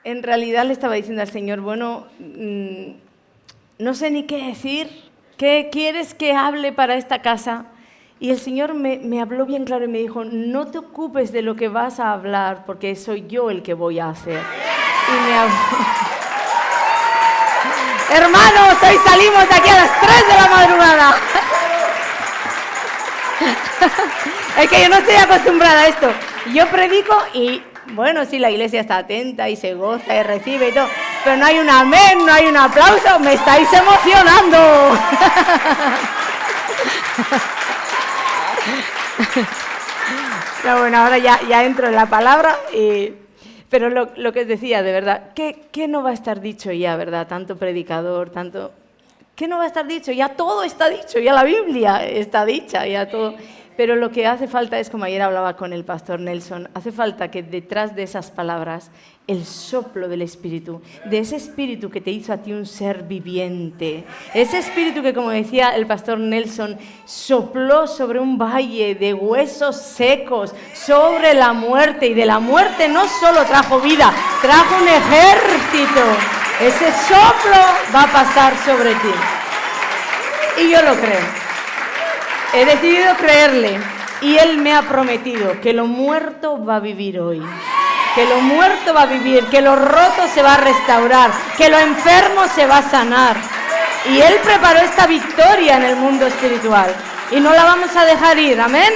en realidad le estaba diciendo al Señor, bueno, no sé ni qué decir, ¿qué quieres que hable para esta casa? Y el Señor me habló bien claro y me dijo, no te ocupes de lo que vas a hablar, porque soy yo el que voy a hacer. Y me habló. Hermanos, hoy salimos de aquí a las 3 de la madrugada. Es que yo no estoy acostumbrada a esto. Yo predico y, bueno, sí, la iglesia está atenta y se goza y recibe y todo, pero no hay un amén, no hay un aplauso, me estáis emocionando. No, bueno, ahora ya entro en la palabra, pero lo que os decía, de verdad, ¿qué no va a estar dicho ya, verdad? Tanto predicador, tanto... ¿Qué no va a estar dicho? Ya todo está dicho, ya la Biblia está dicha, ya todo... Pero lo que hace falta es, como ayer hablaba con el pastor Nelson, hace falta que detrás de esas palabras, el soplo del Espíritu, de ese Espíritu que te hizo a ti un ser viviente, ese Espíritu que, como decía el pastor Nelson, sopló sobre un valle de huesos secos, sobre la muerte, y de la muerte no solo trajo vida, trajo un ejército. Ese soplo va a pasar sobre ti. Y yo lo creo. He decidido creerle y Él me ha prometido que lo muerto va a vivir hoy, que lo muerto va a vivir, que lo roto se va a restaurar, que lo enfermo se va a sanar. Y Él preparó esta victoria en el mundo espiritual y no la vamos a dejar ir, ¿amén?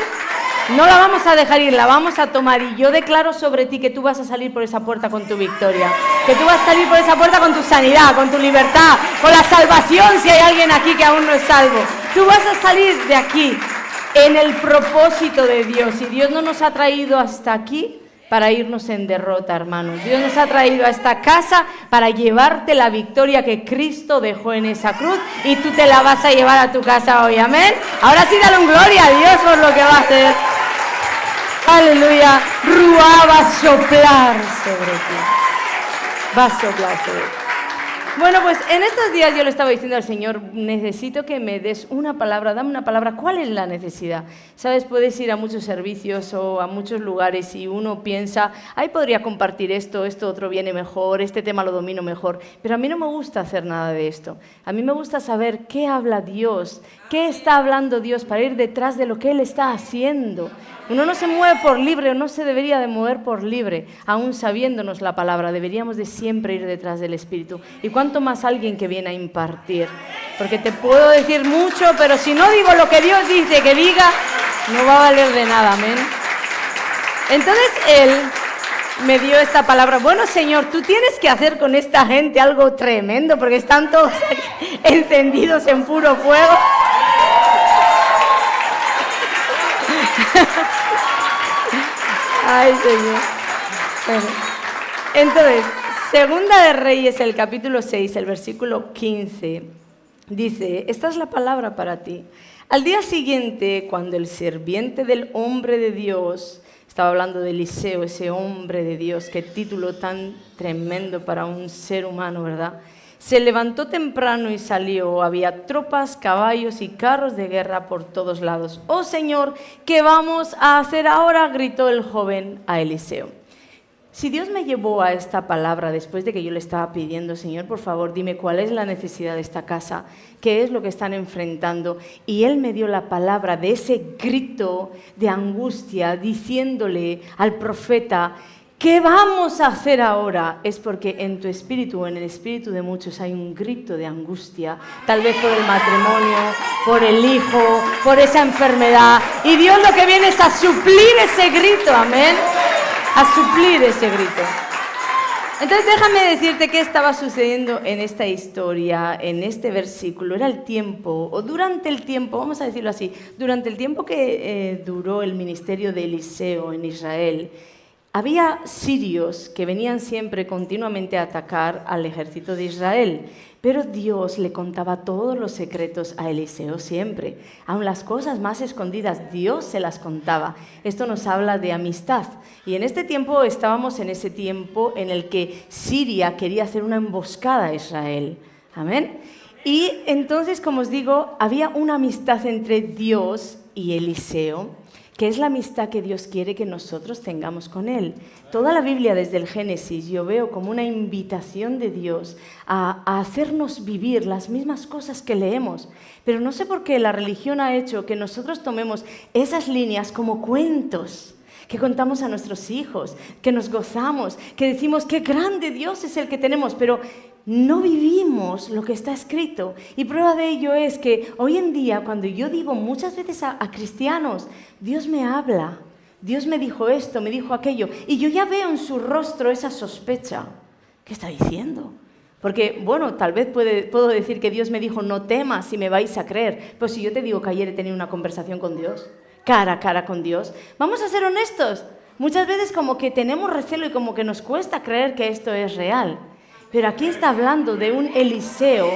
No la vamos a dejar ir, la vamos a tomar. Y yo declaro sobre ti que tú vas a salir por esa puerta con tu victoria, que tú vas a salir por esa puerta con tu sanidad, con tu libertad, con la salvación si hay alguien aquí que aún no es salvo. Tú vas a salir de aquí en el propósito de Dios. Y Dios no nos ha traído hasta aquí para irnos en derrota, hermanos. Dios nos ha traído a esta casa para llevarte la victoria que Cristo dejó en esa cruz y tú te la vas a llevar a tu casa hoy, amén. Ahora sí, dale un gloria a Dios por lo que va a hacer. Aleluya. Ruá va a soplar sobre ti. Va a soplar sobre ti. Bueno, pues en estos días yo le estaba diciendo al Señor, necesito que me des una palabra, dame una palabra. ¿Cuál es la necesidad? Sabes, puedes ir a muchos servicios o a muchos lugares y uno piensa, ay, podría compartir esto otro viene mejor, este tema lo domino mejor. Pero a mí no me gusta hacer nada de esto. A mí me gusta saber qué habla Dios, qué está hablando Dios para ir detrás de lo que Él está haciendo. Uno no se mueve por libre, o no se debería de mover por libre, aún sabiéndonos la palabra. Deberíamos de siempre ir detrás del Espíritu. Y cuánto más alguien que viene a impartir. Porque te puedo decir mucho, pero si no digo lo que Dios dice que diga, no va a valer de nada, amén. Entonces Él me dio esta palabra. Bueno, Señor, tú tienes que hacer con esta gente algo tremendo, porque están todos aquí encendidos en puro fuego. Ay, Señor. Bueno, entonces, Segunda de Reyes, el capítulo 6, el versículo 15, dice, esta es la palabra para ti. Al día siguiente, cuando el sirviente del hombre de Dios, estaba hablando de Eliseo, ese hombre de Dios, qué título tan tremendo para un ser humano, ¿verdad? Se levantó temprano y salió. Había tropas, caballos y carros de guerra por todos lados. «Oh, Señor, ¿qué vamos a hacer ahora?», gritó el joven a Eliseo. Si Dios me llevó a esta palabra después de que yo le estaba pidiendo, Señor, por favor, dime cuál es la necesidad de esta casa, qué es lo que están enfrentando, y Él me dio la palabra de ese grito de angustia, diciéndole al profeta, ¿qué vamos a hacer ahora? Es porque en tu espíritu o en el espíritu de muchos hay un grito de angustia, tal vez por el matrimonio, por el hijo, por esa enfermedad. Y Dios lo que viene es a suplir ese grito, amén, a suplir ese grito. Entonces déjame decirte qué estaba sucediendo en esta historia, en este versículo. Era el tiempo, o durante el tiempo, vamos a decirlo así, durante el tiempo que duró el ministerio de Eliseo en Israel. Había sirios que venían siempre continuamente a atacar al ejército de Israel, pero Dios le contaba todos los secretos a Eliseo siempre. Aun las cosas más escondidas, Dios se las contaba. Esto nos habla de amistad. Y en este tiempo estábamos en ese tiempo en el que Siria quería hacer una emboscada a Israel. Amén. Y entonces, como os digo, había una amistad entre Dios y Eliseo, que es la amistad que Dios quiere que nosotros tengamos con Él. Toda la Biblia desde el Génesis yo veo como una invitación de Dios a hacernos vivir las mismas cosas que leemos. Pero no sé por qué la religión ha hecho que nosotros tomemos esas líneas como cuentos que contamos a nuestros hijos, que nos gozamos, que decimos qué grande Dios es el que tenemos, pero no vivimos lo que está escrito. Y prueba de ello es que hoy en día, cuando yo digo muchas veces a cristianos, Dios me habla, Dios me dijo esto, me dijo aquello, y yo ya veo en su rostro esa sospecha. ¿Qué está diciendo? Porque, bueno, tal vez puedo decir que Dios me dijo, no temas y me vais a creer. Pues si yo te digo que ayer he tenido una conversación con Dios, cara a cara con Dios, vamos a ser honestos. Muchas veces como que tenemos recelo y como que nos cuesta creer que esto es real. Pero aquí está hablando de un Eliseo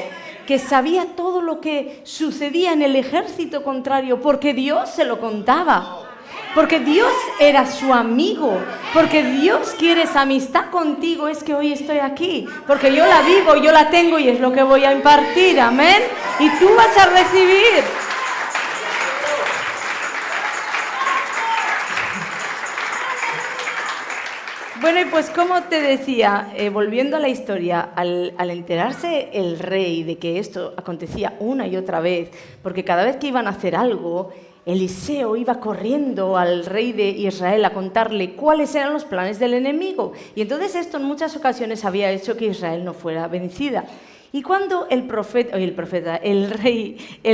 que sabía todo lo que sucedía en el ejército contrario porque Dios se lo contaba. Porque Dios era su amigo, porque Dios quiere esa amistad contigo, es que hoy estoy aquí, porque yo la vivo, yo la tengo y es lo que voy a impartir, amén. Y tú vas a recibir. Bueno, y pues como te decía, volviendo a la historia, al enterarse el rey de que esto acontecía una y otra vez, porque cada vez que iban a hacer algo, Eliseo iba corriendo al rey de Israel a contarle cuáles eran los planes del enemigo. Y entonces esto en muchas ocasiones había hecho que Israel no fuera vencida. Y cuando el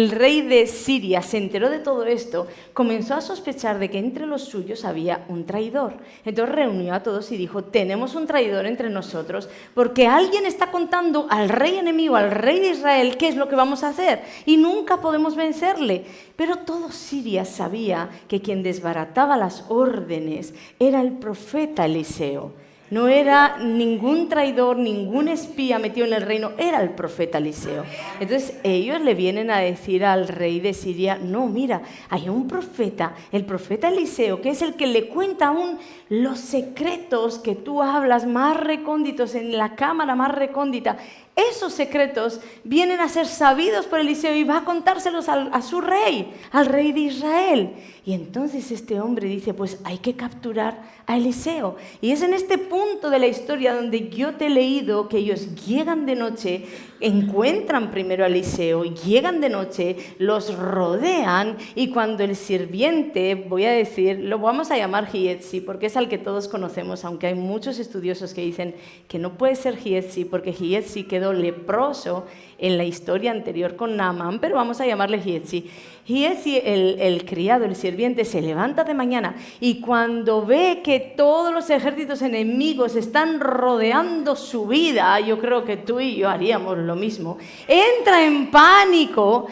rey de Siria se enteró de todo esto, comenzó a sospechar de que entre los suyos había un traidor. Entonces reunió a todos y dijo, tenemos un traidor entre nosotros porque alguien está contando al rey enemigo, al rey de Israel, qué es lo que vamos a hacer y nunca podemos vencerle. Pero todo Siria sabía que quien desbarataba las órdenes era el profeta Eliseo. No era ningún traidor, ningún espía metido en el reino, era el profeta Eliseo. Entonces ellos le vienen a decir al rey de Siria, no, mira, hay un profeta, el profeta Eliseo, que es el que le cuenta aún los secretos que tú hablas más recónditos, en la cámara más recóndita. Esos secretos vienen a ser sabidos por Eliseo y va a contárselos a su rey, al rey de Israel. Y entonces este hombre dice, pues hay que capturar a Eliseo. Y es en este punto de la historia donde yo te he leído que ellos llegan de noche, encuentran primero a Eliseo, llegan de noche, los rodean y cuando el sirviente, voy a decir, lo vamos a llamar Giezi porque es al que todos conocemos, aunque hay muchos estudiosos que dicen que no puede ser Giezi porque Giezi quedó leproso en la historia anterior con Naamán, pero vamos a llamarle Giezi. Giezi, el criado, el sirviente, se levanta de mañana y cuando ve que todos los ejércitos enemigos están rodeando su vida, yo creo que tú y yo haríamos lo mismo, entra en pánico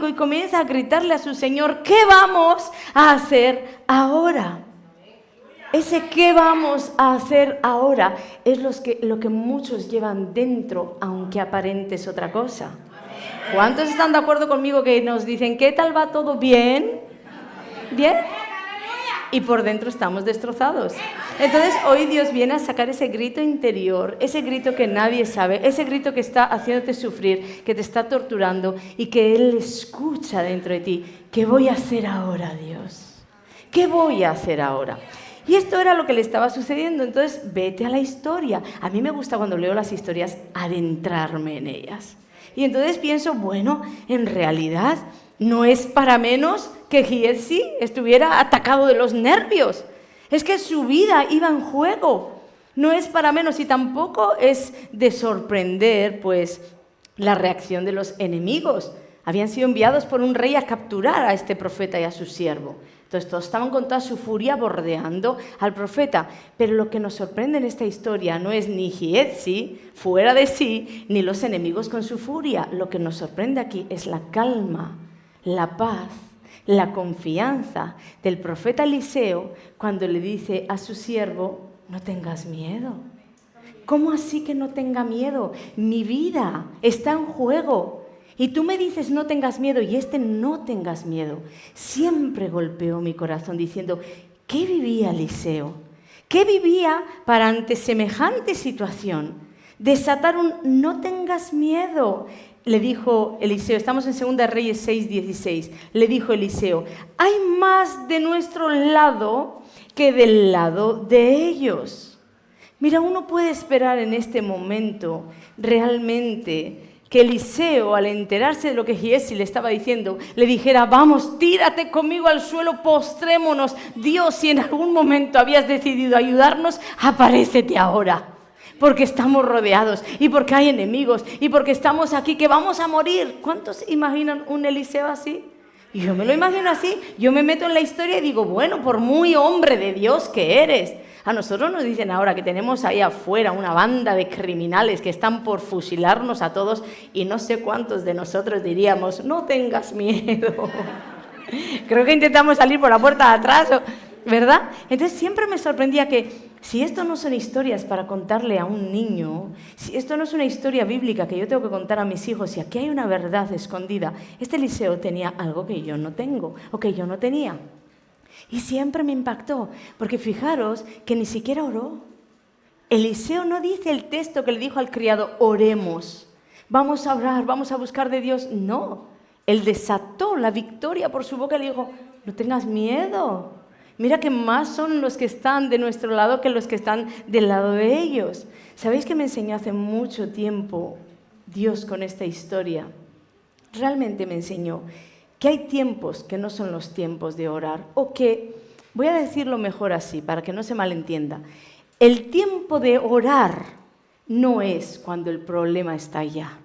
y comienza a gritarle a su Señor, ¿qué vamos a hacer ahora? Ese ¿qué vamos a hacer ahora? Es lo que muchos llevan dentro, aunque aparentes otra cosa. ¿Cuántos están de acuerdo conmigo que nos dicen, ¿qué tal va todo? ¿Bien? ¿Bien? Y por dentro estamos destrozados. Entonces hoy Dios viene a sacar ese grito interior, ese grito que nadie sabe, ese grito que está haciéndote sufrir, que te está torturando y que Él escucha dentro de ti. ¿Qué voy a hacer ahora, Dios? ¿Qué voy a hacer ahora? Y esto era lo que le estaba sucediendo, entonces vete a la historia. A mí me gusta cuando leo las historias adentrarme en ellas. Y entonces pienso, bueno, en realidad no es para menos que Giezi estuviera atacado de los nervios. Es que su vida iba en juego. No es para menos y tampoco es de sorprender, pues, la reacción de los enemigos. Habían sido enviados por un rey a capturar a este profeta y a su siervo. Entonces todos estaban con toda su furia bordeando al profeta. Pero lo que nos sorprende en esta historia no es ni Giezi fuera de sí, ni los enemigos con su furia. Lo que nos sorprende aquí es la calma, la paz, la confianza del profeta Eliseo cuando le dice a su siervo, no tengas miedo. ¿Cómo así que no tenga miedo? Mi vida está en juego. Y tú me dices no tengas miedo y no tengas miedo. Siempre golpeó mi corazón diciendo, ¿qué vivía Eliseo? ¿Qué vivía para ante semejante situación? Desatar un no tengas miedo. le dijo Eliseo, estamos en 2 Reyes 6:16, le dijo Eliseo, hay más de nuestro lado que del lado de ellos. Mira, uno puede esperar en este momento realmente que Eliseo, al enterarse de lo que Giezi le estaba diciendo, le dijera, vamos, tírate conmigo al suelo, postrémonos. Dios, si en algún momento habías decidido ayudarnos, aparécete ahora. Porque estamos rodeados y porque hay enemigos y porque estamos aquí que vamos a morir. ¿Cuántos imaginan un Eliseo así? Y yo me lo imagino así, yo me meto en la historia y digo, bueno, por muy hombre de Dios que eres. A nosotros nos dicen ahora que tenemos ahí afuera una banda de criminales que están por fusilarnos a todos y no sé cuántos de nosotros diríamos, no tengas miedo. Creo que intentamos salir por la puerta de atrás, ¿verdad? Entonces siempre me sorprendía que si esto no son historias para contarle a un niño, si esto no es una historia bíblica que yo tengo que contar a mis hijos, si aquí hay una verdad escondida, este Eliseo tenía algo que yo no tengo o que yo no tenía. Y siempre me impactó, porque fijaros que ni siquiera oró. Eliseo no dice el texto que le dijo al criado, oremos, vamos a orar, vamos a buscar de Dios. No, él desató la victoria por su boca y le dijo, no tengas miedo. Mira que más son los que están de nuestro lado que los que están del lado de ellos. ¿Sabéis que me enseñó hace mucho tiempo Dios con esta historia? Realmente me enseñó que hay tiempos que no son los tiempos de orar, o que, voy a decirlo mejor así, para que no se malentienda, el tiempo de orar no es cuando el problema está allá,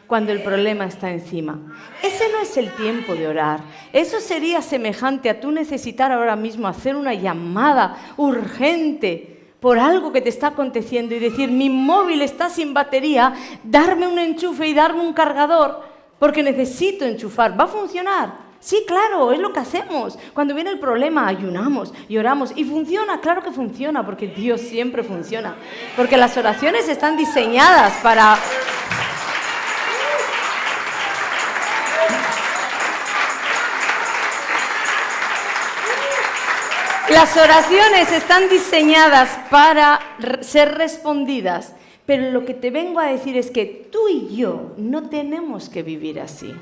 cuando el problema está encima. Ese no es el tiempo de orar. Eso sería semejante a tú necesitar ahora mismo hacer una llamada urgente por algo que te está aconteciendo y decir, mi móvil está sin batería, darme un enchufe y darme un cargador, porque necesito enchufar. ¿Va a funcionar? Sí, claro, es lo que hacemos. Cuando viene el problema, ayunamos y oramos. ¿Y funciona? Claro que funciona, porque Dios siempre funciona. Porque las oraciones están diseñadas para... Las oraciones están diseñadas para ser respondidas. Pero lo que te vengo a decir es que tú y yo no tenemos que vivir así.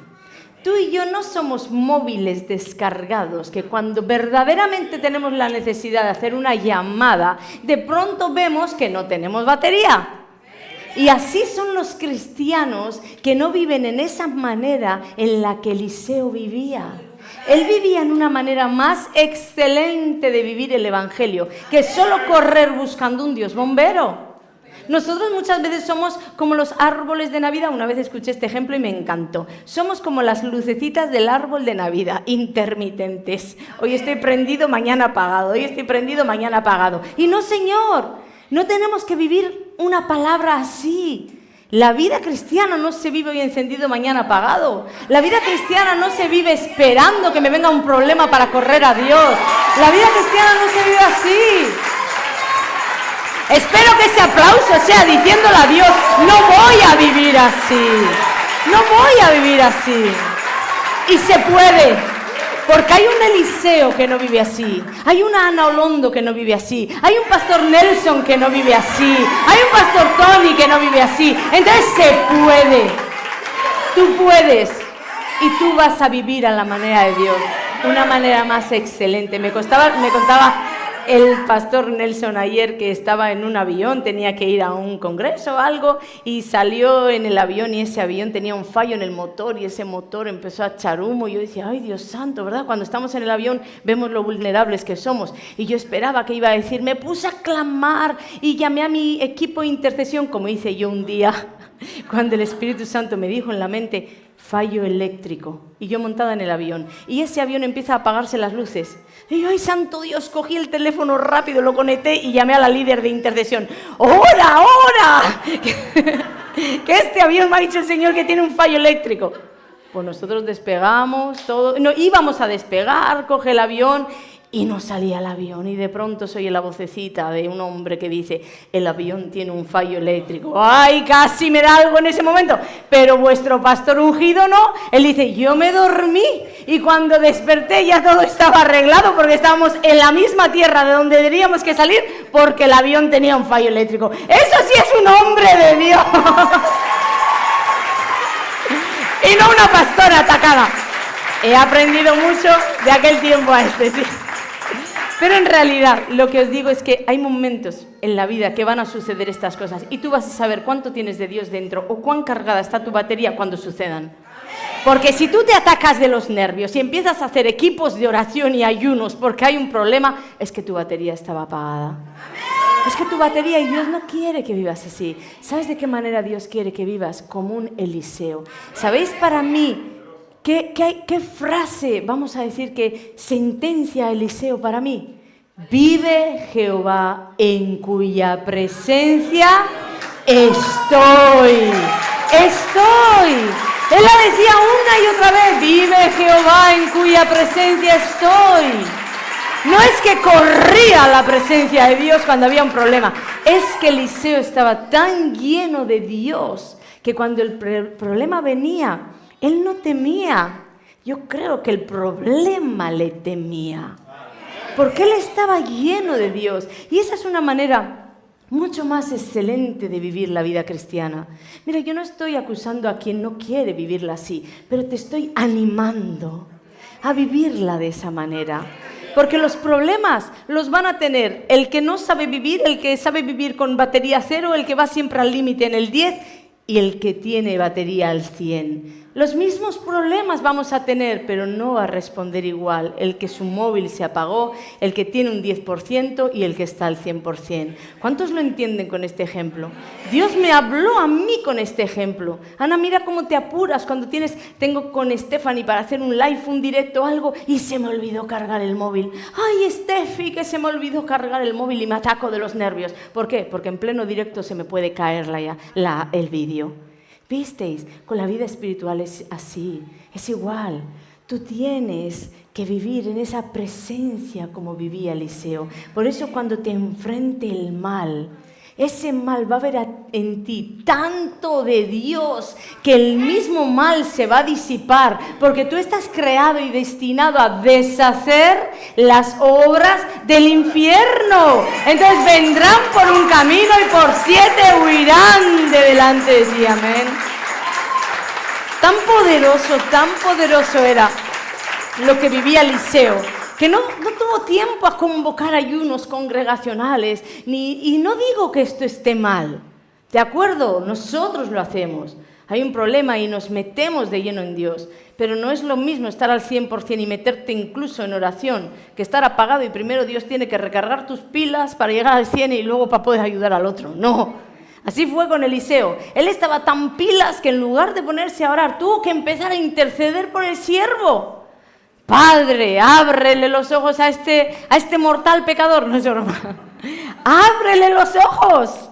Tú y yo no somos móviles descargados que cuando verdaderamente tenemos la necesidad de hacer una llamada, de pronto vemos que no tenemos batería. Y así son los cristianos que no viven en esa manera en la que Eliseo vivía. Él vivía en una manera más excelente de vivir el Evangelio que solo correr buscando un Dios bombero. Nosotros muchas veces somos como los árboles de Navidad. Una vez escuché este ejemplo y me encantó. Somos como las lucecitas del árbol de Navidad, intermitentes. Hoy estoy prendido, mañana apagado. Hoy estoy prendido, mañana apagado. Y no, Señor, no tenemos que vivir una palabra así. La vida cristiana no se vive hoy encendido, mañana apagado. La vida cristiana no se vive esperando que me venga un problema para correr a Dios. La vida cristiana no se vive así. Espero que ese aplauso sea diciéndole a Dios, no voy a vivir así, no voy a vivir así. Y se puede, porque hay un Eliseo que no vive así, hay una Ana Olondo que no vive así, hay un pastor Nelson que no vive así, hay un pastor Tony que no vive así. Entonces se puede, tú puedes y tú vas a vivir a la manera de Dios, una manera más excelente. Me contaba el pastor Nelson ayer que estaba en un avión, tenía que ir a un congreso o algo y salió en el avión y ese avión tenía un fallo en el motor y ese motor empezó a echar humo y yo decía, ay Dios santo, ¿verdad? Cuando estamos en el avión vemos lo vulnerables que somos y yo esperaba que iba a decir, me puse a clamar y llamé a mi equipo de intercesión como hice yo un día cuando el Espíritu Santo me dijo en la mente, fallo eléctrico, y yo montada en el avión, y ese avión empieza a apagarse las luces, y yo, ay santo Dios, cogí el teléfono rápido, lo conecté y llamé a la líder de intercesión, ¡ora, ora! Que este avión me ha dicho el Señor que tiene un fallo eléctrico. Pues nosotros despegamos, todo, no, íbamos a despegar, coge el avión, y no salía el avión, y de pronto se oye la vocecita de un hombre que dice, el avión tiene un fallo eléctrico. ¡Ay, casi me da algo en ese momento! Pero vuestro pastor ungido no. Él dice, yo me dormí, y cuando desperté ya todo estaba arreglado, porque estábamos en la misma tierra de donde deberíamos que salir, porque el avión tenía un fallo eléctrico. ¡Eso sí es un hombre de Dios! y no una pastora atacada. He aprendido mucho de aquel tiempo a este, sí. Pero en realidad, lo que os digo es que hay momentos en la vida que van a suceder estas cosas y tú vas a saber cuánto tienes de Dios dentro o cuán cargada está tu batería cuando sucedan. Porque si tú te atacas de los nervios y empiezas a hacer equipos de oración y ayunos porque hay un problema, es que tu batería estaba apagada. Es que tu batería, y Dios no quiere que vivas así. ¿Sabes de qué manera Dios quiere que vivas? Como un Eliseo. ¿Sabéis para mí qué frase, vamos a decir, que sentencia Eliseo para mí? Vive Jehová en cuya presencia estoy. Él la decía una y otra vez, vive Jehová en cuya presencia estoy. No es que corría a la presencia de Dios cuando había un problema, es que Eliseo estaba tan lleno de Dios que cuando el problema venía, él no temía. Yo creo que el problema le temía, porque él estaba lleno de Dios. Y esa es una manera mucho más excelente de vivir la vida cristiana. Mira, yo no estoy acusando a quien no quiere vivirla así, pero te estoy animando a vivirla de esa manera. Porque los problemas los van a tener el que no sabe vivir, el que sabe vivir con batería cero, el que va siempre al límite en el 10 y el que tiene batería al 100. Los mismos problemas vamos a tener, pero no va a responder igual el que su móvil se apagó, el que tiene un 10% y el que está al 100%. ¿Cuántos lo entienden con este ejemplo? Dios me habló a mí con este ejemplo. Ana, mira cómo te apuras cuando tengo con Stephanie para hacer un live, un directo, algo, y se me olvidó cargar el móvil. Ay, Steffi, que se me olvidó cargar el móvil y me ataco de los nervios. ¿Por qué? Porque en pleno directo se me puede caer el vídeo. ¿Visteis? Con la vida espiritual es así, es igual. Tú tienes que vivir en esa presencia como vivía Eliseo. Por eso cuando te enfrente el mal, ese mal va a haber en ti tanto de Dios que el mismo mal se va a disipar, porque tú estás creado y destinado a deshacer las obras del infierno. Entonces vendrán por un camino y por 7 huirán de delante de ti. Amén. Tan poderoso era lo que vivía Eliseo, que no tuvo tiempo a convocar ayunos congregacionales, y no digo que esto esté mal, ¿de acuerdo? Nosotros lo hacemos. Hay un problema y nos metemos de lleno en Dios, pero no es lo mismo estar al 100% y meterte incluso en oración que estar apagado y primero Dios tiene que recargar tus pilas para llegar al 100 y luego para poder ayudar al otro. No, así fue con Eliseo. Él estaba tan pilas que en lugar de ponerse a orar tuvo que empezar a interceder por el siervo. Padre, ábrele los ojos a este mortal pecador. No es broma. Ábrele los ojos.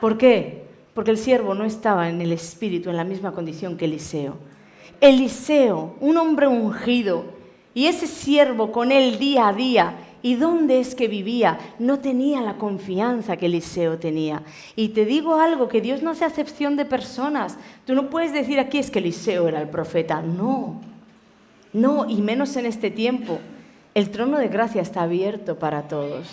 ¿Por qué? Porque el siervo no estaba en el espíritu en la misma condición que Eliseo. Eliseo, un hombre ungido, y ese siervo con él día a día. ¿Y dónde es que vivía? No tenía la confianza que Eliseo tenía. Y te digo algo, que Dios no hace acepción de personas. Tú no puedes decir aquí es que Eliseo era el profeta. No, y menos en este tiempo. El trono de gracia está abierto para todos.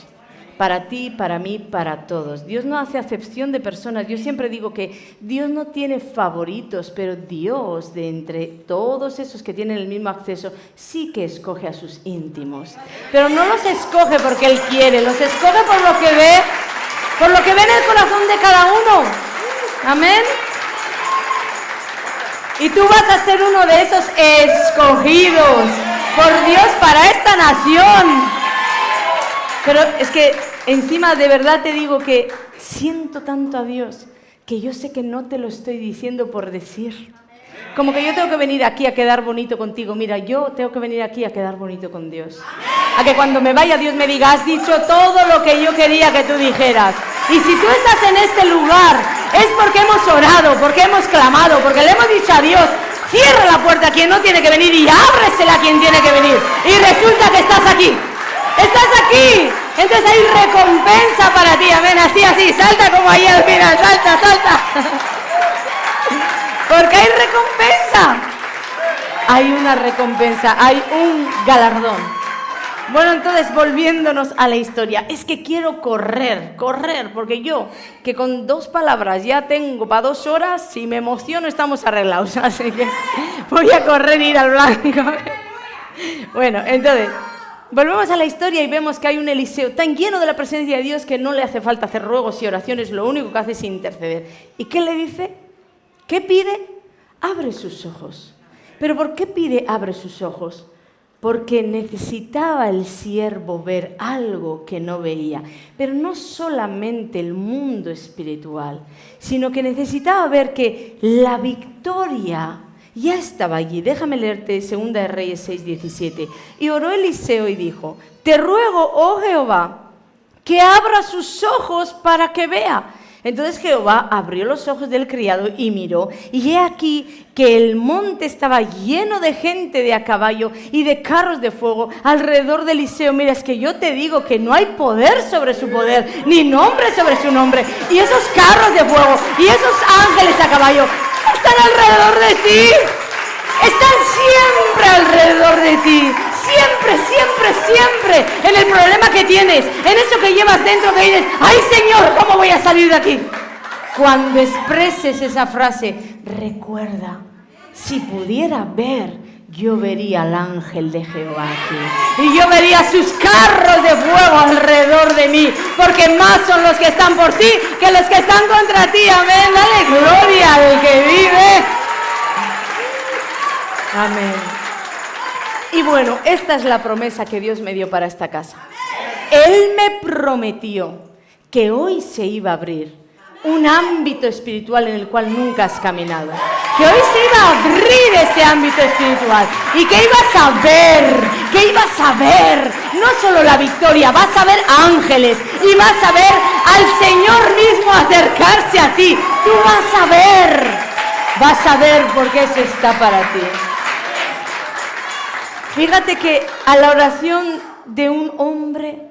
Para ti, para mí, para todos. Dios no hace acepción de personas. Yo siempre digo que Dios no tiene favoritos, pero Dios, de entre todos esos que tienen el mismo acceso, sí que escoge a sus íntimos. Pero no los escoge porque Él quiere, los escoge por lo que ve en el corazón de cada uno. Amén. Y tú vas a ser uno de esos escogidos por Dios para esta nación. Pero es que encima de verdad te digo que siento tanto a Dios que yo sé que no te lo estoy diciendo por decir. Como que yo tengo que venir aquí a quedar bonito contigo. Mira, yo tengo que venir aquí a quedar bonito con Dios. A que cuando me vaya Dios me diga, has dicho todo lo que yo quería que tú dijeras. Y si tú estás en este lugar es porque hemos orado, porque hemos clamado, porque le hemos dicho a Dios, cierra la puerta a quien no tiene que venir y ábresela a quien tiene que venir. Y resulta que estás aquí. ¡Estás aquí! Entonces hay recompensa para ti, amén. Así, salta como ahí al final, salta. Porque hay recompensa. Hay una recompensa, hay un galardón. Bueno, entonces, volviéndonos a la historia, es que quiero correr, porque yo, que con 2 palabras ya tengo para 2 horas, si me emociono estamos arreglados, así que voy a correr e ir al blanco. Bueno, entonces, volvemos a la historia y vemos que hay un Eliseo tan lleno de la presencia de Dios que no le hace falta hacer ruegos y oraciones, lo único que hace es interceder. ¿Y qué le dice? ¿Qué pide? Abre sus ojos. ¿Pero por qué pide abre sus ojos? Porque necesitaba el siervo ver algo que no veía, pero no solamente el mundo espiritual, sino que necesitaba ver que la victoria ya estaba allí. Déjame leerte 2 de Reyes 6:17. Y oró Eliseo y dijo: te ruego, oh Jehová, que abra sus ojos para que vea. Entonces Jehová abrió los ojos del criado y miró, y he aquí que el monte estaba lleno de gente de a caballo y de carros de fuego alrededor de Eliseo. Mira, es que yo te digo que no hay poder sobre su poder, ni nombre sobre su nombre. Y esos carros de fuego y esos ángeles a caballo están alrededor de ti. Están siempre alrededor de ti. Siempre, siempre, siempre. En el problema que tienes, en eso que llevas dentro, que dices: ¡ay, Señor, cómo voy a salir de aquí! Cuando expreses esa frase, recuerda: si pudiera ver, yo vería al ángel de Jehová aquí. Y yo vería sus carros de fuego alrededor de mí. Porque más son los que están por ti que los que están contra ti. Amén. Dale gloria al que vive. Amén. Y bueno, esta es la promesa que Dios me dio para esta casa. Él me prometió que hoy se iba a abrir un ámbito espiritual en el cual nunca has caminado. Que hoy se iba a abrir ese ámbito espiritual y que ibas a ver no solo la victoria, vas a ver ángeles y vas a ver al Señor mismo acercarse a ti. Tú vas a ver porque eso está para ti. Fíjate que a la oración de un hombre,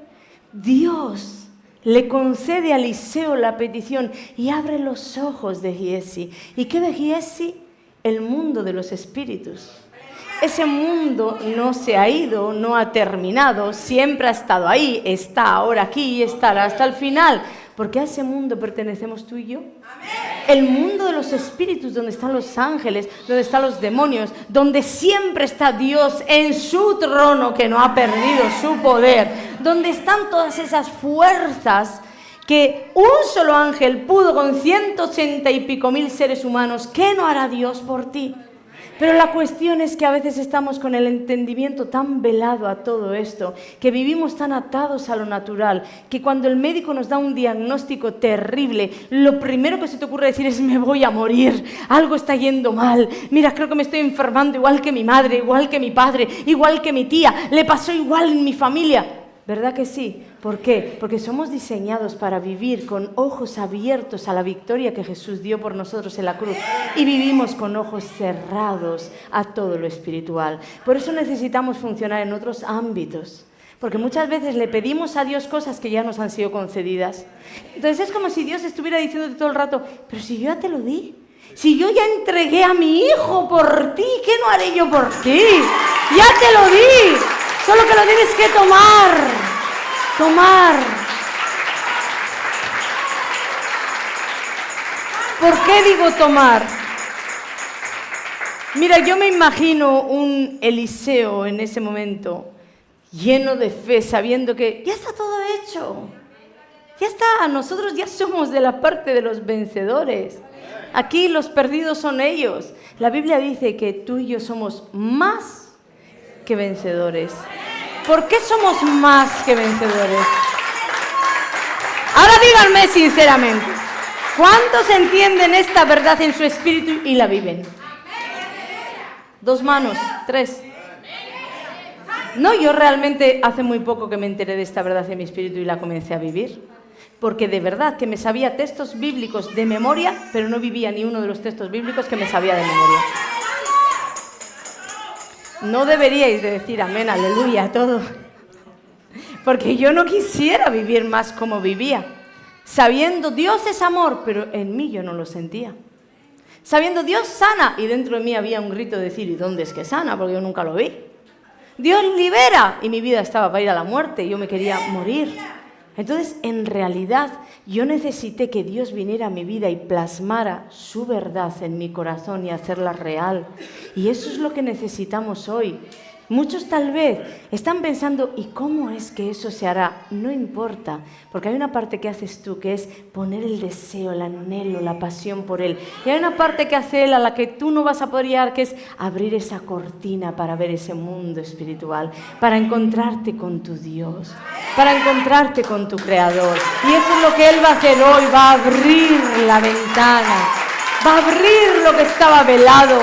Dios le concede a Eliseo la petición y abre los ojos de Giesi. ¿Y qué ve Giesi? El mundo de los espíritus. Ese mundo no se ha ido, no ha terminado, siempre ha estado ahí, está ahora aquí y estará hasta el final. Porque a ese mundo pertenecemos tú y yo. El mundo de los espíritus, donde están los ángeles, donde están los demonios, donde siempre está Dios en su trono que no ha perdido su poder, donde están todas esas fuerzas que un solo ángel pudo con 180 y pico mil seres humanos. ¿Qué no hará Dios por ti? Pero la cuestión es que a veces estamos con el entendimiento tan velado a todo esto, que vivimos tan atados a lo natural, que cuando el médico nos da un diagnóstico terrible, lo primero que se te ocurre decir es: me voy a morir, algo está yendo mal, mira, creo que me estoy enfermando igual que mi madre, igual que mi padre, igual que mi tía, le pasó igual en mi familia. ¿Verdad que sí? ¿Por qué? Porque somos diseñados para vivir con ojos abiertos a la victoria que Jesús dio por nosotros en la cruz, y vivimos con ojos cerrados a todo lo espiritual. Por eso necesitamos funcionar en otros ámbitos, porque muchas veces le pedimos a Dios cosas que ya nos han sido concedidas. Entonces es como si Dios estuviera diciéndote todo el rato: pero si yo ya te lo di, si yo ya entregué a mi hijo por ti, ¿qué no haré yo por ti? Ya te lo di. Solo que lo tienes que tomar. ¿Por qué digo tomar? Mira, yo me imagino un Eliseo en ese momento, lleno de fe, sabiendo que ya está todo hecho. Ya está, nosotros ya somos de la parte de los vencedores. Aquí los perdidos son ellos. La Biblia dice que tú y yo somos más que vencedores. ¿Por qué somos más que vencedores? Ahora díganme sinceramente, ¿cuántos entienden esta verdad en su espíritu y la viven? 2 manos, 3. No, yo realmente hace muy poco que me enteré de esta verdad en mi espíritu y la comencé a vivir. Porque de verdad que me sabía textos bíblicos de memoria, pero no vivía ni uno de los textos bíblicos que me sabía de memoria. No deberíais de decir amén, aleluya, a todo. Porque yo no quisiera vivir más como vivía. Sabiendo Dios es amor, pero en mí yo no lo sentía. Sabiendo Dios sana, y dentro de mí había un grito de decir: ¿y dónde es que sana? Porque yo nunca lo vi. Dios libera. Y mi vida estaba para ir a la muerte, yo me quería morir. Entonces, en realidad, yo necesité que Dios viniera a mi vida y plasmara su verdad en mi corazón y hacerla real. Y eso es lo que necesitamos hoy. Muchos tal vez están pensando, ¿y cómo es que eso se hará? No importa, porque hay una parte que haces tú que es poner el deseo, el anhelo, la pasión por Él. Y hay una parte que hace Él a la que tú no vas a poder llegar, que es abrir esa cortina para ver ese mundo espiritual, para encontrarte con tu Dios, para encontrarte con tu Creador. Y eso es lo que Él va a hacer hoy, va a abrir la ventana, va a abrir lo que estaba velado.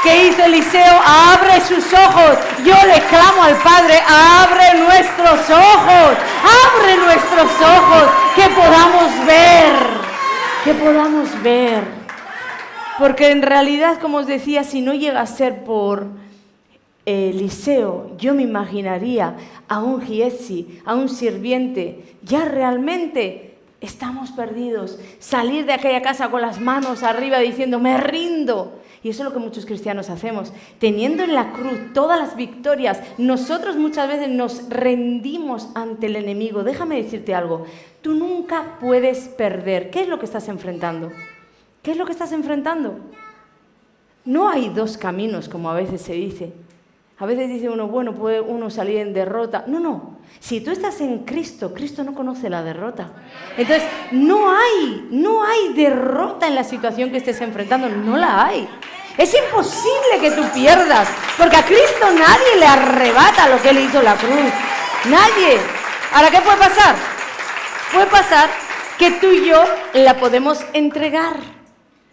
¿Qué hizo Eliseo? Abre sus ojos. Yo le clamo al Padre, abre nuestros ojos, abre nuestros ojos, que podamos ver. Porque en realidad, como os decía, si no llega a ser por Eliseo, yo me imaginaría a un Giezi, a un sirviente, ya realmente estamos perdidos. Salir de aquella casa con las manos arriba diciendo, me rindo. Y eso es lo que muchos cristianos hacemos. Teniendo en la cruz todas las victorias, nosotros muchas veces nos rendimos ante el enemigo. Déjame decirte algo, tú nunca puedes perder. ¿Qué es lo que estás enfrentando? ¿Qué es lo que estás enfrentando? No hay dos caminos, como a veces se dice. A veces dice uno, bueno, puede uno salir en derrota. No. Si tú estás en Cristo, Cristo no conoce la derrota. Entonces, no hay derrota en la situación que estés enfrentando. No la hay. Es imposible que tú pierdas, porque a Cristo nadie le arrebata lo que Él hizo en la cruz. Nadie. Ahora, ¿qué puede pasar? Puede pasar que tú y yo la podemos entregar.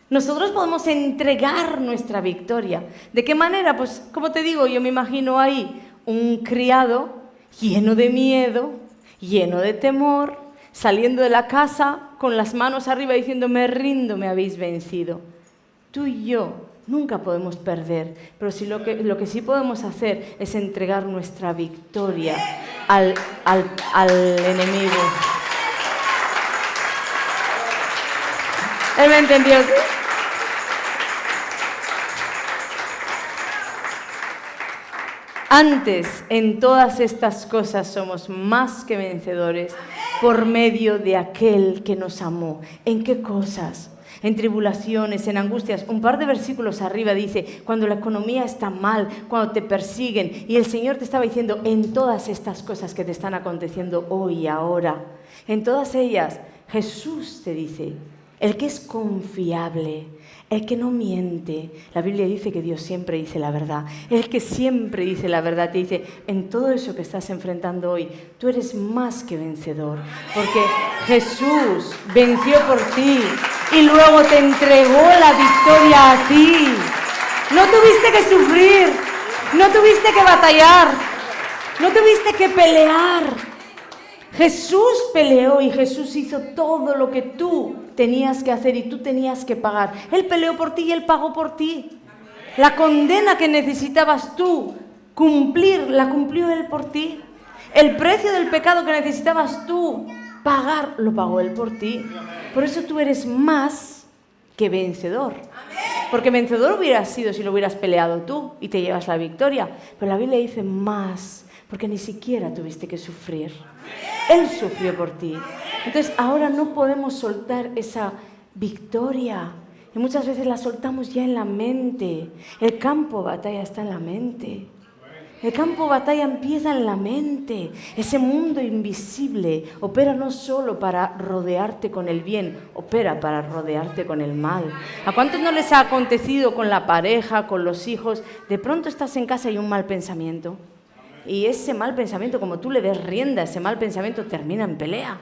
Nosotros podemos entregar nuestra victoria. ¿De qué manera? Pues, como te digo, yo me imagino ahí un criado lleno de miedo, lleno de temor, saliendo de la casa con las manos arriba diciendo, me rindo, me habéis vencido. Tú y yo nunca podemos perder, pero sí lo que sí podemos hacer es entregar nuestra victoria al enemigo. ¿Él me entendió? ¿Sí? Antes, en todas estas cosas somos más que vencedores por medio de aquel que nos amó. ¿En qué cosas? En tribulaciones, en angustias. Un par de versículos arriba dice, cuando la economía está mal, cuando te persiguen. Y el Señor te estaba diciendo, en todas estas cosas que te están aconteciendo hoy y ahora, en todas ellas, Jesús te dice, el que es confiable, el que no miente. La Biblia dice que Dios siempre dice la verdad. El que siempre dice la verdad te dice, en todo eso que estás enfrentando hoy, tú eres más que vencedor. Porque Jesús venció por ti y luego te entregó la victoria a ti. No tuviste que sufrir, no tuviste que batallar, no tuviste que pelear. Jesús peleó y Jesús hizo todo lo que tú tenías que hacer y tú tenías que pagar. Él peleó por ti y Él pagó por ti. La condena que necesitabas tú cumplir, la cumplió Él por ti. El precio del pecado que necesitabas tú pagar, lo pagó Él por ti. Por eso tú eres más que vencedor. Porque vencedor hubieras sido si lo hubieras peleado tú y te llevas la victoria. Pero la Biblia dice más, porque ni siquiera tuviste que sufrir. Él sufrió por ti. Entonces ahora no podemos soltar esa victoria. Y muchas veces la soltamos ya en la mente. El campo de batalla está en la mente. El campo de batalla empieza en la mente. Ese mundo invisible opera no solo para rodearte con el bien, opera para rodearte con el mal. ¿A cuántos no les ha acontecido con la pareja, con los hijos? De pronto estás en casa y un mal pensamiento. Y ese mal pensamiento, como tú le des rienda, ese mal pensamiento termina en pelea.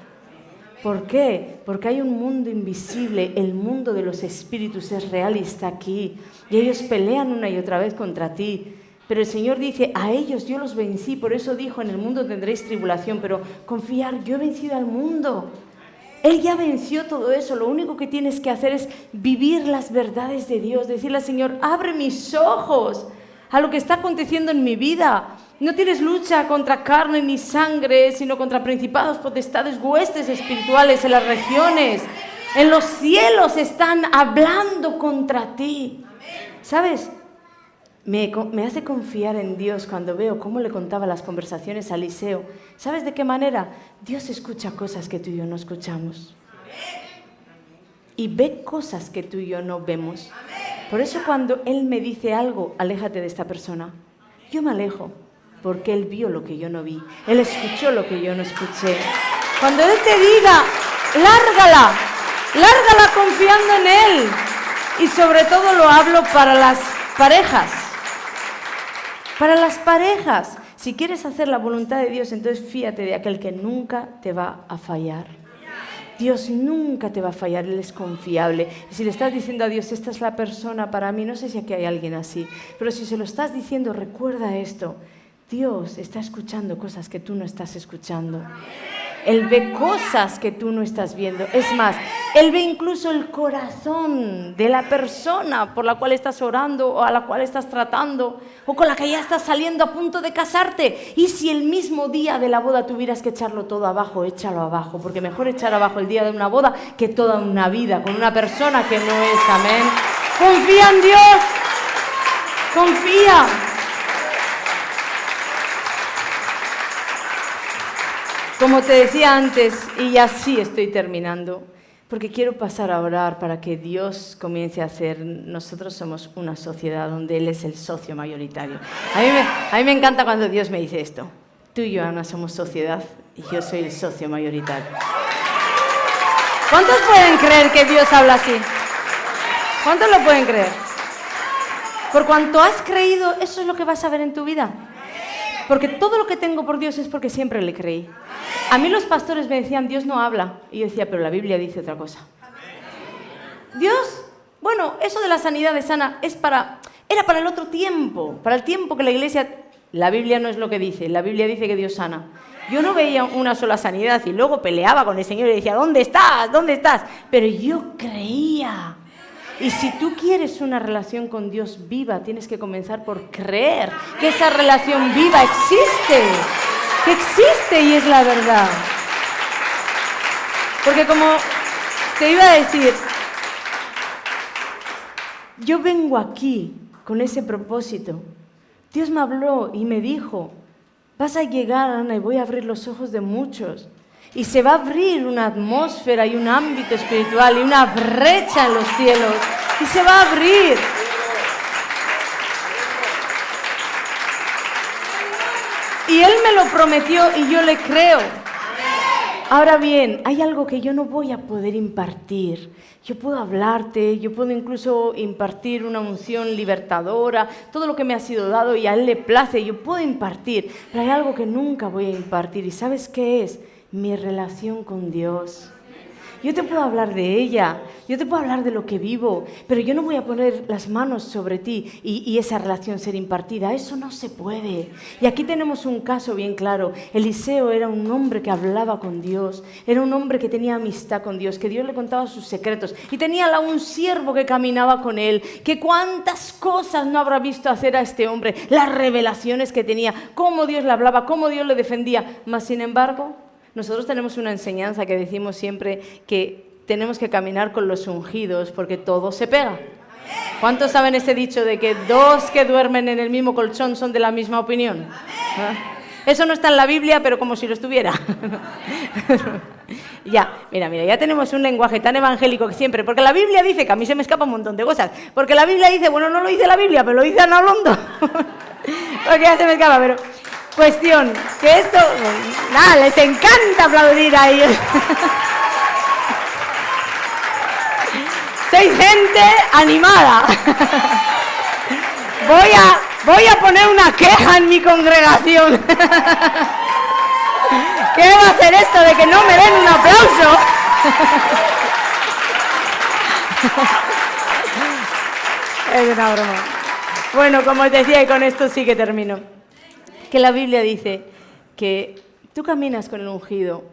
¿Por qué? Porque hay un mundo invisible, el mundo de los espíritus es real y está aquí. Y ellos pelean una y otra vez contra ti. Pero el Señor dice, a ellos yo los vencí, por eso dijo, en el mundo tendréis tribulación, pero confiar, yo he vencido al mundo. Él ya venció todo eso, lo único que tienes que hacer es vivir las verdades de Dios, decirle al Señor, abre mis ojos a lo que está aconteciendo en mi vida. No tienes lucha contra carne ni sangre, sino contra principados, potestades, huestes espirituales en las regiones. En los cielos están hablando contra ti. ¿Sabes? Me hace confiar en Dios cuando veo cómo le contaba las conversaciones a Eliseo. ¿Sabes de qué manera? Dios escucha cosas que tú y yo no escuchamos. Y ve cosas que tú y yo no vemos. Por eso cuando Él me dice algo, aléjate de esta persona, yo me alejo, porque Él vio lo que yo no vi. Él escuchó lo que yo no escuché. Cuando Él te diga, lárgala confiando en Él. Y sobre todo lo hablo para las parejas. Para las parejas, si quieres hacer la voluntad de Dios, entonces fíate de aquel que nunca te va a fallar. Dios nunca te va a fallar, Él es confiable. Y si le estás diciendo a Dios, esta es la persona para mí, no sé si aquí hay alguien así, pero si se lo estás diciendo, recuerda esto. Dios está escuchando cosas que tú no estás escuchando. Él ve cosas que tú no estás viendo. Es más, Él ve incluso el corazón de la persona por la cual estás orando o a la cual estás tratando o con la que ya estás saliendo a punto de casarte. Y si el mismo día de la boda tuvieras que echarlo todo abajo, échalo abajo, porque mejor echar abajo el día de una boda que toda una vida con una persona que no es. Amén. Confía en Dios. Confía. Como te decía antes, y así estoy terminando, porque quiero pasar a orar para que Dios comience a hacer. Nosotros somos una sociedad donde Él es el socio mayoritario. A mí me encanta cuando Dios me dice esto. Tú y yo, Ana, somos sociedad y yo soy el socio mayoritario. ¿Cuántos pueden creer que Dios habla así? ¿Cuántos lo pueden creer? Por cuanto has creído, eso es lo que vas a ver en tu vida. Porque todo lo que tengo por Dios es porque siempre le creí. A mí los pastores me decían, Dios no habla. Y yo decía, pero la Biblia dice otra cosa. Dios, bueno, eso de la sanidad de Sana era para el otro tiempo, para el tiempo que la iglesia... La Biblia no es lo que dice, la Biblia dice que Dios sana. Yo no veía una sola sanidad y luego peleaba con el Señor y decía, ¿dónde estás? ¿Dónde estás? Pero yo creía. Y si tú quieres una relación con Dios viva, tienes que comenzar por creer que esa relación viva existe. Que existe y es la verdad. Porque como te iba a decir, yo vengo aquí con ese propósito. Dios me habló y me dijo, vas a llegar, Ana, y voy a abrir los ojos de muchos. Y se va a abrir una atmósfera y un ámbito espiritual y una brecha en los cielos. Y se va a abrir. Y Él me lo prometió y yo le creo. Ahora bien, hay algo que yo no voy a poder impartir. Yo puedo hablarte, yo puedo incluso impartir una unción libertadora, todo lo que me ha sido dado y a Él le place, yo puedo impartir. Pero hay algo que nunca voy a impartir. ¿Y sabes qué es? Mi relación con Dios. Yo te puedo hablar de ella, yo te puedo hablar de lo que vivo, pero yo no voy a poner las manos sobre ti y esa relación ser impartida. Eso no se puede. Y aquí tenemos un caso bien claro. Eliseo era un hombre que hablaba con Dios, era un hombre que tenía amistad con Dios, que Dios le contaba sus secretos y tenía un siervo que caminaba con él, que cuántas cosas no habrá visto hacer a este hombre, las revelaciones que tenía, cómo Dios le hablaba, cómo Dios le defendía. Mas sin embargo, nosotros tenemos una enseñanza que decimos siempre que tenemos que caminar con los ungidos porque todo se pega. ¿Cuántos saben ese dicho de que dos que duermen en el mismo colchón son de la misma opinión? ¿Ah? Eso no está en la Biblia, pero como si lo estuviera. Mira, ya tenemos un lenguaje tan evangélico que siempre, porque la Biblia dice que a mí se me escapa un montón de cosas, porque la Biblia dice, bueno, no lo dice la Biblia, pero lo dice Ana Blondo. Porque ya se me escapa, pero... Cuestión, que esto... Nada, les encanta aplaudir a ellos. Sois gente animada. Voy a poner una queja en mi congregación. ¿Qué va a ser esto de que no me den un aplauso? Es una broma. Bueno, como os decía, y con esto sí que termino. Que la Biblia dice que tú caminas con el ungido.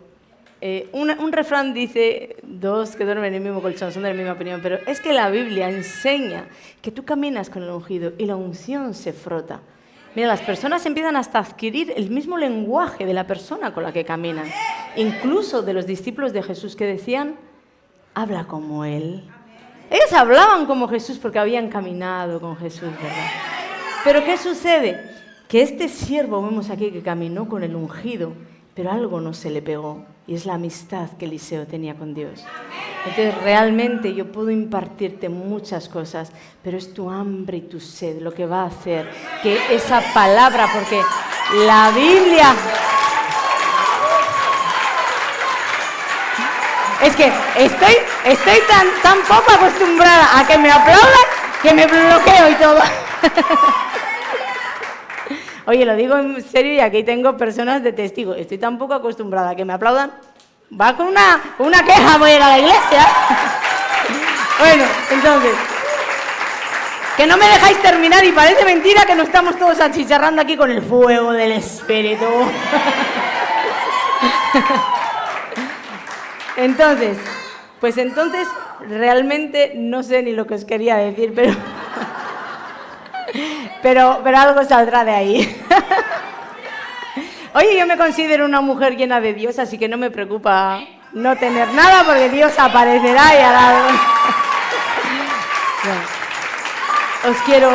Un refrán dice, dos que duermen en el mismo colchón son de la misma opinión, pero es que la Biblia enseña que tú caminas con el ungido y la unción se frota. Mira, las personas empiezan hasta a adquirir el mismo lenguaje de la persona con la que caminan. Incluso de los discípulos de Jesús que decían, habla como Él. Ellos hablaban como Jesús porque habían caminado con Jesús, ¿verdad? Pero ¿qué sucede? Que este siervo, vemos aquí que caminó con el ungido, pero algo no se le pegó, y es la amistad que Eliseo tenía con Dios. Entonces, realmente yo puedo impartirte muchas cosas, pero es tu hambre y tu sed lo que va a hacer que esa palabra, porque la Biblia... Es que estoy tan poco acostumbrada a que me aplaudan que me bloqueo y todo. Oye, lo digo en serio y aquí tengo personas de testigo. Estoy tan poco acostumbrada a que me aplaudan. Va con una queja, voy a ir a la iglesia. Bueno, entonces, que no me dejáis terminar y parece mentira que no estamos todos achicharrando aquí con el fuego del Espíritu. Entonces, realmente no sé ni lo que os quería decir, pero algo saldrá de ahí. Oye, yo me considero una mujer llena de Dios, así que no me preocupa no tener nada, porque Dios aparecerá y hará algo. Os quiero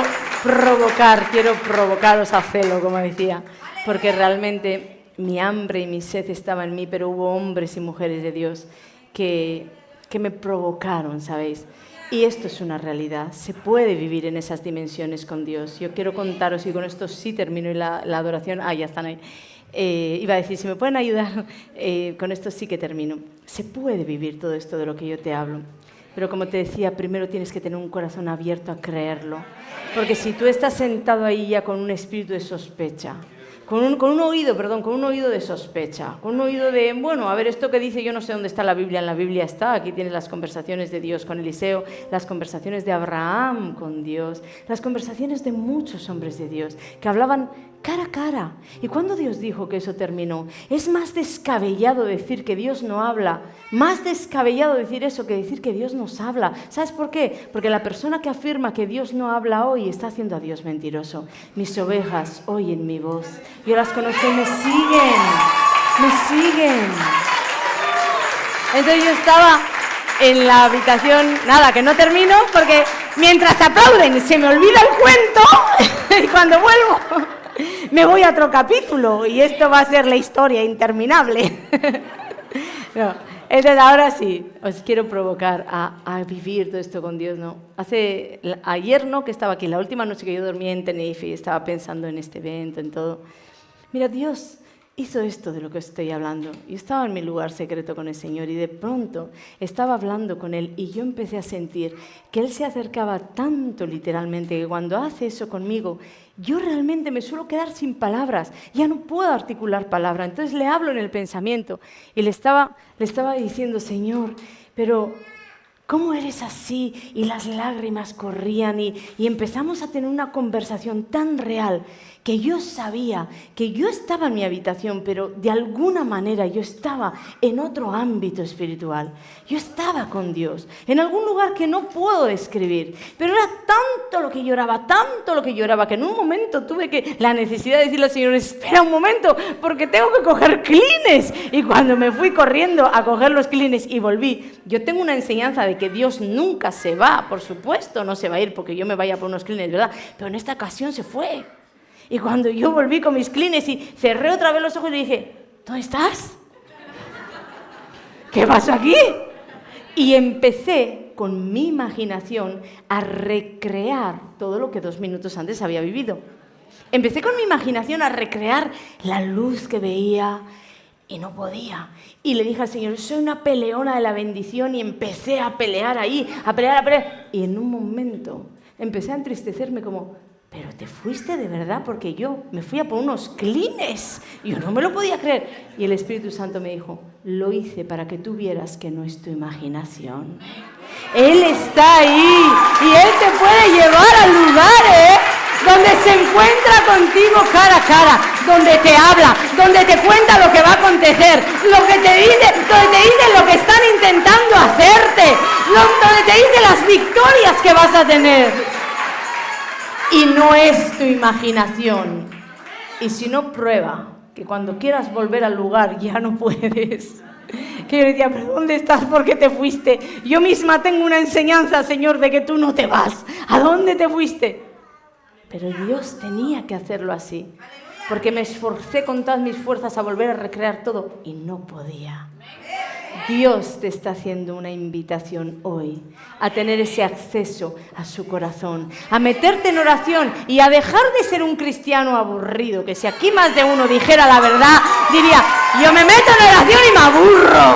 provocaros a celo, como decía, porque realmente mi hambre y mi sed estaba en mí, pero hubo hombres y mujeres de Dios que me provocaron, ¿sabéis? Y esto es una realidad, se puede vivir en esas dimensiones con Dios. Yo quiero contaros, y con esto sí termino la adoración. Ya están ahí. Iba a decir, si me pueden ayudar, con esto sí que termino. Se puede vivir todo esto de lo que yo te hablo. Pero como te decía, primero tienes que tener un corazón abierto a creerlo. Porque si tú estás sentado ahí ya con un espíritu de sospecha, con un oído de sospecha, con un oído de, bueno, a ver, esto que dice, yo no sé dónde está la Biblia, en la Biblia está, aquí tienes las conversaciones de Dios con Eliseo, las conversaciones de Abraham con Dios, las conversaciones de muchos hombres de Dios que hablaban cara a cara. Y cuando Dios dijo que eso terminó, es más descabellado decir que Dios no habla, más descabellado decir eso que decir que Dios nos habla. ¿Sabes por qué? Porque la persona que afirma que Dios no habla hoy está haciendo a Dios mentiroso. Mis ovejas oyen mi voz, yo las conozco y me siguen. Entonces yo estaba en la habitación, nada, que no termino, porque mientras aplauden se me olvida el cuento y cuando vuelvo me voy a otro capítulo y esto va a ser la historia interminable. No, entonces ahora sí, os quiero provocar a vivir todo esto con Dios, ¿no? Ayer, ¿no?, que estaba aquí, la última noche que yo dormí en Tenerife y estaba pensando en este evento, en todo. Mira, Dios hizo esto de lo que estoy hablando. Yo estaba en mi lugar secreto con el Señor y de pronto estaba hablando con Él y yo empecé a sentir que Él se acercaba tanto literalmente que cuando hace eso conmigo, yo realmente me suelo quedar sin palabras, ya no puedo articular palabra. Entonces le hablo en el pensamiento y le estaba diciendo, Señor, pero ¿cómo eres así? Y las lágrimas corrían y empezamos a tener una conversación tan real que yo sabía que yo estaba en mi habitación, pero de alguna manera yo estaba en otro ámbito espiritual. Yo estaba con Dios, en algún lugar que no puedo describir. Pero era tanto lo que lloraba, que en un momento tuve la necesidad de decirle al Señor, espera un momento, porque tengo que coger clines. Y cuando me fui corriendo a coger los clines y volví, yo tengo una enseñanza de que Dios nunca se va, por supuesto, no se va a ir porque yo me vaya por unos clines, ¿verdad? Pero en esta ocasión se fue. Y cuando yo volví con mis clines y cerré otra vez los ojos y le dije, ¿dónde estás? ¿Qué pasó aquí? Y empecé con mi imaginación a recrear todo lo que 2 minutos antes había vivido. Empecé con mi imaginación a recrear la luz que veía y no podía. Y le dije al Señor, soy una peleona de la bendición, y empecé a pelear ahí, a pelear. Y en un momento empecé a entristecerme como, pero te fuiste de verdad, porque yo me fui a por unos clines. Yo no me lo podía creer. Y el Espíritu Santo me dijo, lo hice para que tú vieras que no es tu imaginación. Él está ahí y Él te puede llevar a lugares donde se encuentra contigo cara a cara, donde te habla, donde te cuenta lo que va a acontecer, lo que te dice, donde te dice lo que están intentando hacerte, donde te dice las victorias que vas a tener. Y no es tu imaginación. Y si no, prueba que cuando quieras volver al lugar ya no puedes. Que yo decía, ¿pero dónde estás? ¿Por qué te fuiste? Yo misma tengo una enseñanza, Señor, de que tú no te vas. ¿A dónde te fuiste? Pero Dios tenía que hacerlo así, porque me esforcé con todas mis fuerzas a volver a recrear todo y no podía. Dios te está haciendo una invitación hoy a tener ese acceso a su corazón, a meterte en oración y a dejar de ser un cristiano aburrido, que si aquí más de uno dijera la verdad, diría, yo me meto en oración y me aburro.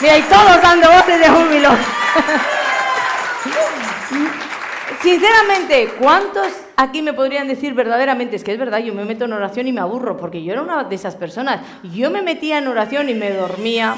Mira, y todos dando voces de júbilo. Sinceramente, ¿cuántos aquí me podrían decir verdaderamente? Es que es verdad, yo me meto en oración y me aburro, porque yo era una de esas personas. Yo me metía en oración y me dormía,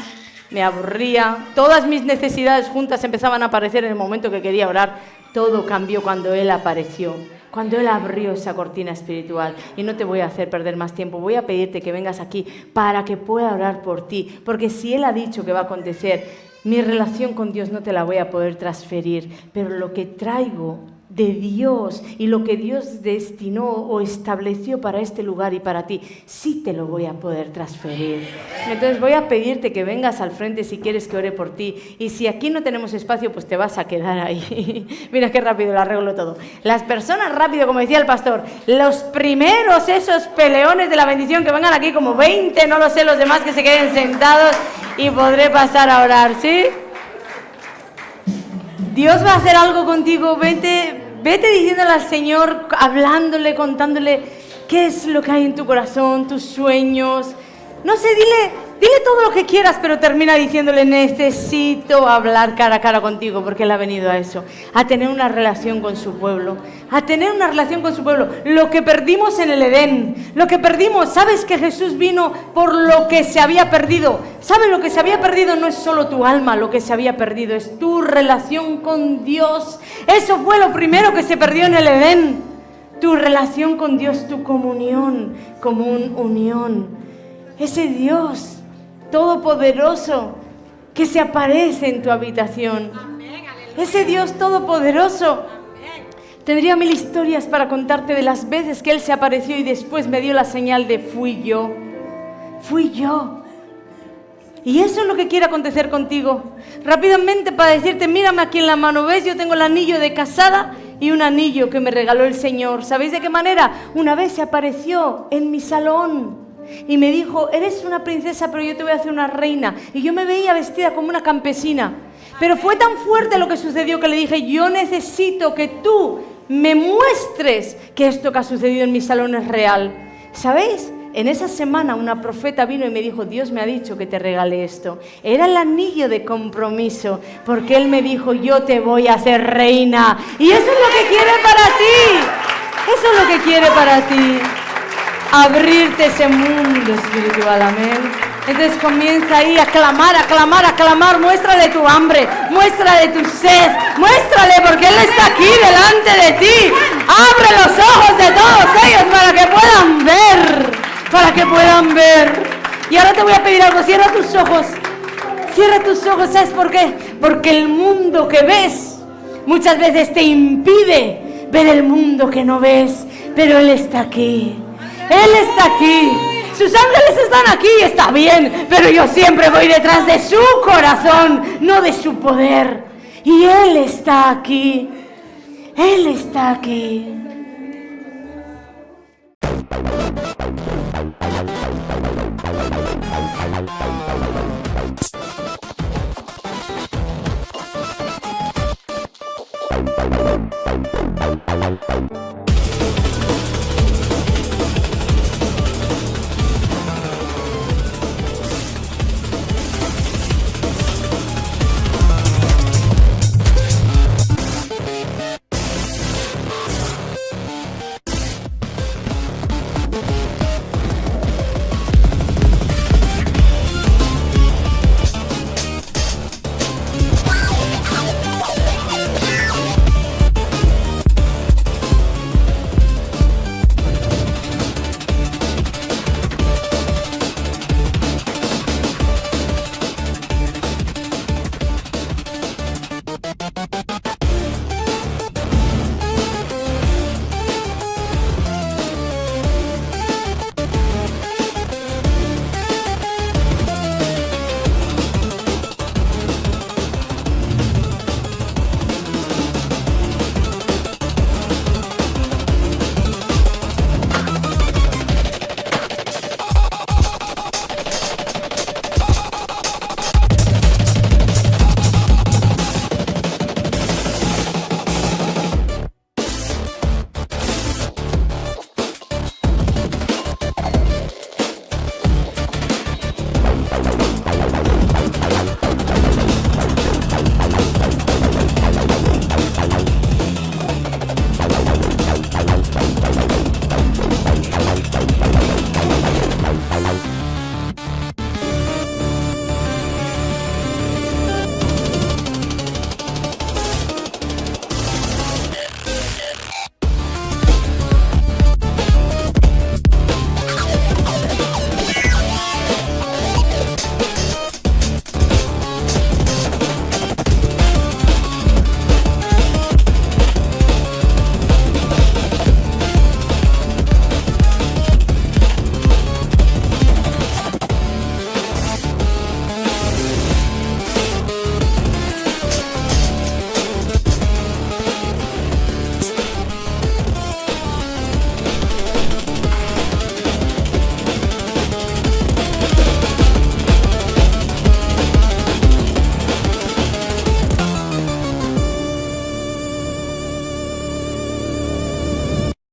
me aburría. Todas mis necesidades juntas empezaban a aparecer en el momento que quería orar. Todo cambió cuando Él apareció, cuando Él abrió esa cortina espiritual. Y no te voy a hacer perder más tiempo, voy a pedirte que vengas aquí para que pueda orar por ti, porque si Él ha dicho que va a acontecer, mi relación con Dios no te la voy a poder transferir, pero lo que traigo de Dios y lo que Dios destinó o estableció para este lugar y para ti, sí te lo voy a poder transferir. Entonces voy a pedirte que vengas al frente si quieres que ore por ti, y si aquí no tenemos espacio, pues te vas a quedar ahí. Mira qué rápido lo arreglo todo. Las personas rápido, como decía el pastor, los primeros, esos peleones de la bendición, que vengan aquí como 20, no lo sé, los demás que se queden sentados y podré pasar a orar, ¿sí? Dios va a hacer algo contigo, vete diciéndole al Señor, hablándole, contándole qué es lo que hay en tu corazón, tus sueños. No sé, dile todo lo que quieras, pero termina diciéndole, necesito hablar cara a cara contigo, porque Él ha venido a eso, a tener una relación con su pueblo, Lo que perdimos en el Edén, lo que perdimos, ¿sabes que Jesús vino por lo que se había perdido? ¿Sabes lo que se había perdido? No es solo tu alma, lo que se había perdido es tu relación con Dios. Eso fue lo primero que se perdió en el Edén, tu relación con Dios, tu comunión, unión. Ese Dios todopoderoso que se aparece en tu habitación. Ese Dios todopoderoso. Tendría 1000 historias para contarte de las veces que Él se apareció y después me dio la señal de fui yo. Y eso es lo que quiere acontecer contigo. Rápidamente para decirte, mírame aquí en la mano, ¿ves? Yo tengo el anillo de casada y un anillo que me regaló el Señor. ¿Sabéis de qué manera? Una vez se apareció en mi salón y me dijo, eres una princesa, pero yo te voy a hacer una reina. Y yo me veía vestida como una campesina. Pero fue tan fuerte lo que sucedió que le dije, yo necesito que tú me muestres que esto que ha sucedido en mi salón es real. ¿Sabéis? En esa semana una profeta vino y me dijo, Dios me ha dicho que te regale esto. Era el anillo de compromiso, porque Él me dijo, yo te voy a hacer reina. Y eso es lo que quiere para ti. Eso es lo que quiere para ti. Abrirte ese mundo espiritual, amén. Entonces comienza ahí a clamar, muéstrale tu hambre, muéstrale tu sed, muéstrale porque Él está aquí delante de ti. Abre los ojos de todos ellos para que puedan ver. Y ahora te voy a pedir algo, cierra tus ojos, ¿sabes por qué? Porque el mundo que ves muchas veces te impide ver el mundo que no ves, pero Él está aquí. Él está aquí. Sus ángeles están aquí, está bien, pero yo siempre voy detrás de su corazón, no de su poder. Y Él está aquí. Él está aquí.